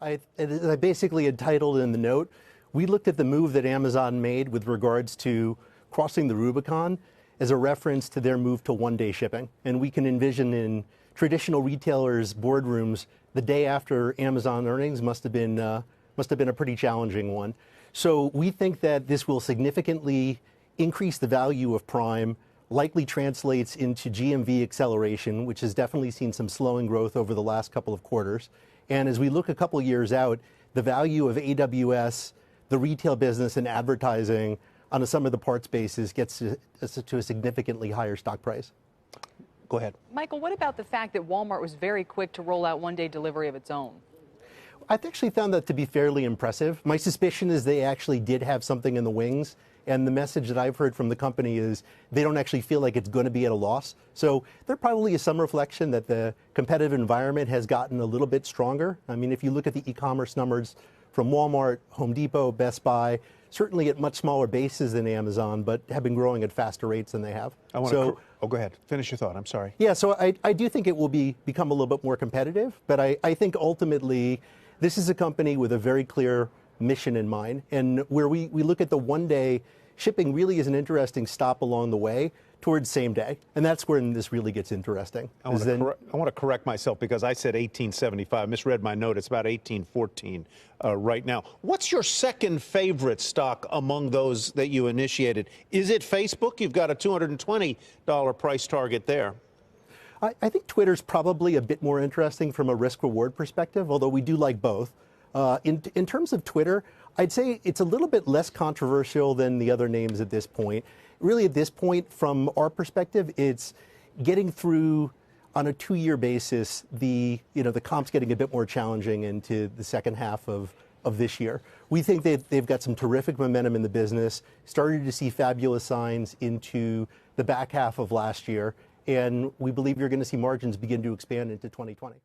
As I basically had titled in the note, we looked at the move that Amazon made with regards to crossing the Rubicon as a reference to their move to one-day shipping. And we can envision in traditional retailers' boardrooms, the day after Amazon earnings must have been a pretty challenging one. So we think that this will significantly increase the value of Prime, likely translates into GMV acceleration, which has definitely seen some slowing growth over the last couple of quarters. And as we look a couple years out, the value of AWS, the retail business, and advertising on a sum of the parts basis gets to a significantly higher stock price. Go ahead. Michael, what about the fact that Walmart was very quick to roll out one-day delivery of its own? I've actually found that to be fairly impressive. My suspicion is they actually did have something in the wings, and the message that I've heard from the company is they don't actually feel like it's going to be at a loss. So there probably is some reflection that the competitive environment has gotten a little bit stronger. I mean, if you look at the e-commerce numbers from Walmart, Home Depot, Best Buy, certainly at much smaller bases than Amazon, but have been growing at faster rates than they have. Go ahead. Finish your thought. I'm sorry. Yeah, so I do think it will become a little bit more competitive, but I think ultimately this is a company with a very clear mission in mind, and where we look at the one-day shipping really is an interesting stop along the way towards same day, and that's where this really gets interesting. I want to correct myself because I said 1875. Misread my note. It's about 1814 right now. What's your second favorite stock among those that you initiated? Is it Facebook? You've got a $220 price target there. I think Twitter's probably a bit more interesting from a risk-reward perspective, although we do like both. In terms of Twitter, I'd say it's a little bit less controversial than the other names at this point. Really, at this point, from our perspective, it's getting through on a 2-year basis. The comp's getting a bit more challenging into the second half of this year. We think that they've got some terrific momentum in the business, started to see fabulous signs into the back half of last year, and we believe you're going to see margins begin to expand into 2020.